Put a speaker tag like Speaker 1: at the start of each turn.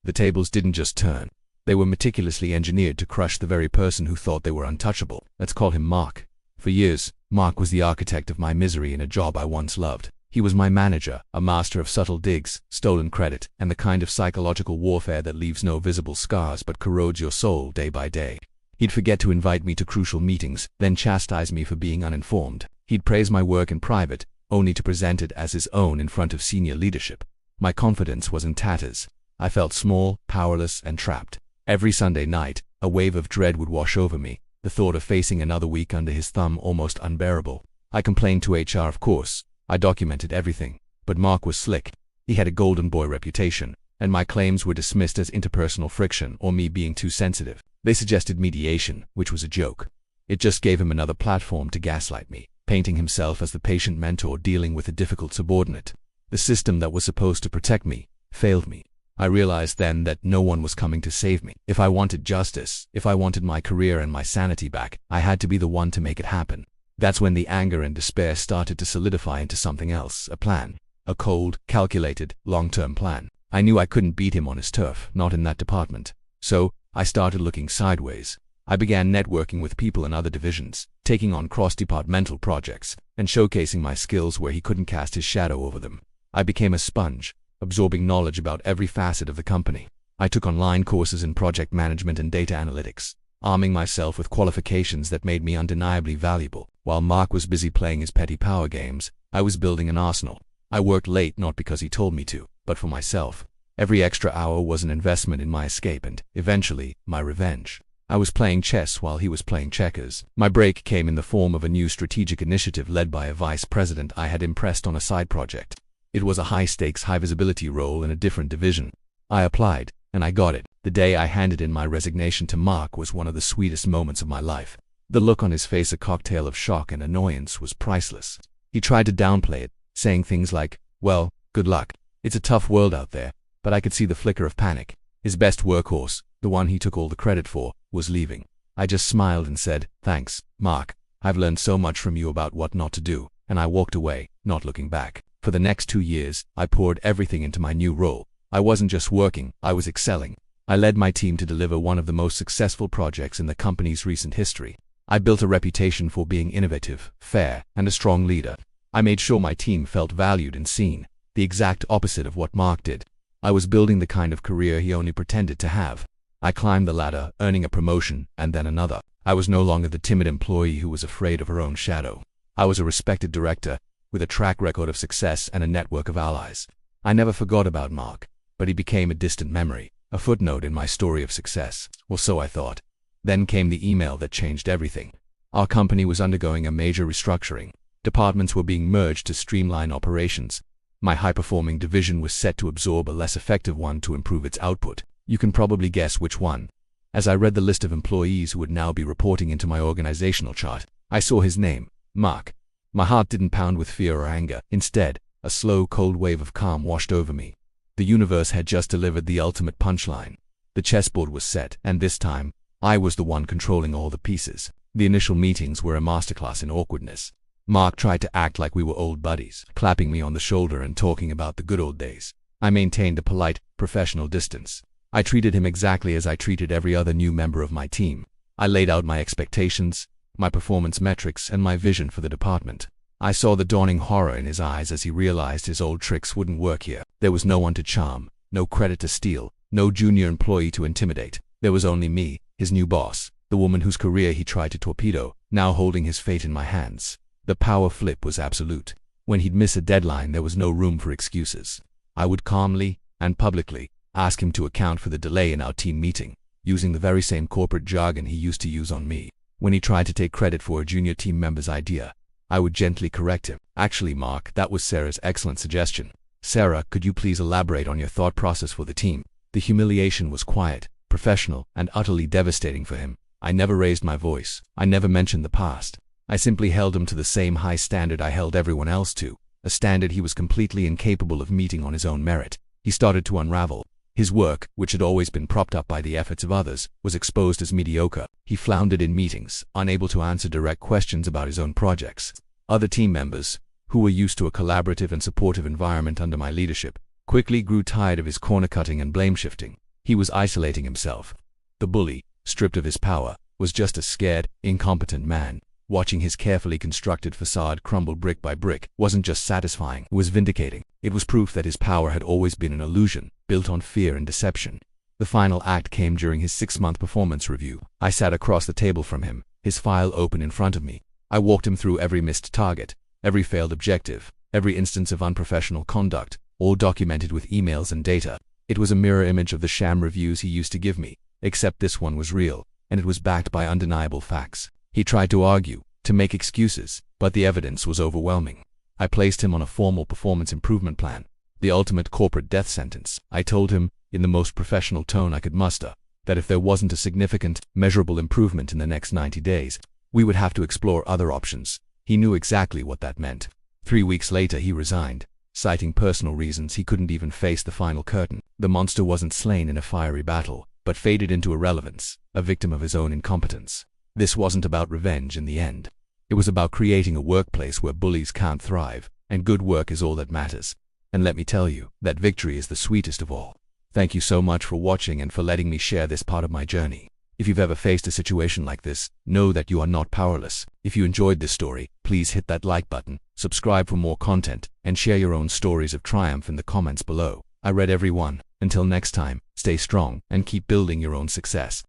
Speaker 1: The tables didn't just turn. They were meticulously engineered to crush the very person who thought they were untouchable. Let's call him Mark. For years, Mark was the architect of my misery in a job I once loved. He was my manager, a master of subtle digs, stolen credit, and the kind of psychological warfare that leaves no visible scars but corrodes your soul day by day. He'd forget to invite me to crucial meetings, then chastise me for being uninformed. He'd praise my work in private, only to present it as his own in front of senior leadership. My confidence was in tatters. I felt small, powerless, and trapped. Every Sunday night, a wave of dread would wash over me, the thought of facing another week under his thumb almost unbearable. I complained to HR, of course. I documented everything. But Mark was slick. He had a golden boy reputation, and my claims were dismissed as interpersonal friction or me being too sensitive. They suggested mediation, which was a joke. It just gave him another platform to gaslight me, painting himself as the patient mentor dealing with a difficult subordinate. The system that was supposed to protect me failed me. I realized then that no one was coming to save me. If I wanted justice, if I wanted my career and my sanity back, I had to be the one to make it happen. That's when the anger and despair started to solidify into something else, a plan. A cold, calculated, long-term plan. I knew I couldn't beat him on his turf, not in that department. So, I started looking sideways. I began networking with people in other divisions, taking on cross-departmental projects, and showcasing my skills where he couldn't cast his shadow over them. I became a sponge, absorbing knowledge about every facet of the company. I took online courses in project management and data analytics, arming myself with qualifications that made me undeniably valuable. While Mark was busy playing his petty power games, I was building an arsenal. I worked late not because he told me to, but for myself. Every extra hour was an investment in my escape and, eventually, my revenge. I was playing chess while he was playing checkers. My break came in the form of a new strategic initiative led by a vice president I had impressed on a side project. It was a high-stakes, high-visibility role in a different division. I applied, and I got it. The day I handed in my resignation to Mark was one of the sweetest moments of my life. The look on his face, a cocktail of shock and annoyance, was priceless. He tried to downplay it, saying things like, "Well, good luck. It's a tough world out there," but I could see the flicker of panic. His best workhorse, the one he took all the credit for, was leaving. I just smiled and said, "Thanks, Mark. I've learned so much from you about what not to do," and I walked away, not looking back. For the next 2 years, I poured everything into my new role. I wasn't just working, I was excelling. I led my team to deliver one of the most successful projects in the company's recent history. I built a reputation for being innovative, fair, and a strong leader. I made sure my team felt valued and seen, the exact opposite of what Mark did. I was building the kind of career he only pretended to have. I climbed the ladder, earning a promotion, and then another. I was no longer the timid employee who was afraid of her own shadow. I was a respected director, with a track record of success and a network of allies. I never forgot about Mark, but he became a distant memory, a footnote in my story of success. Or so I thought. Then came the email that changed everything. Our company was undergoing a major restructuring. Departments were being merged to streamline operations. My high-performing division was set to absorb a less effective one to improve its output. You can probably guess which one. As I read the list of employees who would now be reporting into my organizational chart, I saw his name, Mark. My heart didn't pound with fear or anger. Instead, a slow, cold wave of calm washed over me. The universe had just delivered the ultimate punchline. The chessboard was set, and this time, I was the one controlling all the pieces. The initial meetings were a masterclass in awkwardness. Mark tried to act like we were old buddies, clapping me on the shoulder and talking about the good old days. I maintained a polite, professional distance. I treated him exactly as I treated every other new member of my team. I laid out my expectations, my performance metrics, and my vision for the department. I saw the dawning horror in his eyes as he realized his old tricks wouldn't work here. There was no one to charm, no credit to steal, no junior employee to intimidate. There was only me, his new boss, the woman whose career he tried to torpedo, now holding his fate in my hands. The power flip was absolute. When he'd miss a deadline, there was no room for excuses. I would calmly, and publicly, ask him to account for the delay in our team meeting, using the very same corporate jargon he used to use on me. When he tried to take credit for a junior team member's idea, I would gently correct him. "Actually, Mark, that was Sarah's excellent suggestion. Sarah, could you please elaborate on your thought process for the team?" The humiliation was quiet, professional, and utterly devastating for him. I never raised my voice. I never mentioned the past. I simply held him to the same high standard I held everyone else to, a standard he was completely incapable of meeting on his own merit. He started to unravel. His work, which had always been propped up by the efforts of others, was exposed as mediocre. He floundered in meetings, unable to answer direct questions about his own projects. Other team members, who were used to a collaborative and supportive environment under my leadership, quickly grew tired of his corner-cutting and blame-shifting. He was isolating himself. The bully, stripped of his power, was just a scared, incompetent man. Watching his carefully constructed facade crumble brick by brick wasn't just satisfying, it was vindicating. It was proof that his power had always been an illusion, built on fear and deception. The final act came during his 6-month performance review. I sat across the table from him, his file open in front of me. I walked him through every missed target, every failed objective, every instance of unprofessional conduct, all documented with emails and data. It was a mirror image of the sham reviews he used to give me, except this one was real, and it was backed by undeniable facts. He tried to argue, to make excuses, but the evidence was overwhelming. I placed him on a formal performance improvement plan, the ultimate corporate death sentence. I told him, in the most professional tone I could muster, that if there wasn't a significant, measurable improvement in the next 90 days, we would have to explore other options. He knew exactly what that meant. 3 weeks later he resigned, citing personal reasons. He couldn't even face the final curtain. The monster wasn't slain in a fiery battle, but faded into irrelevance, a victim of his own incompetence. This wasn't about revenge in the end. It was about creating a workplace where bullies can't thrive, and good work is all that matters. And let me tell you, that victory is the sweetest of all. Thank you so much for watching and for letting me share this part of my journey. If you've ever faced a situation like this, know that you are not powerless. If you enjoyed this story, please hit that like button, subscribe for more content, and share your own stories of triumph in the comments below. I read every one. Until next time, stay strong and keep building your own success.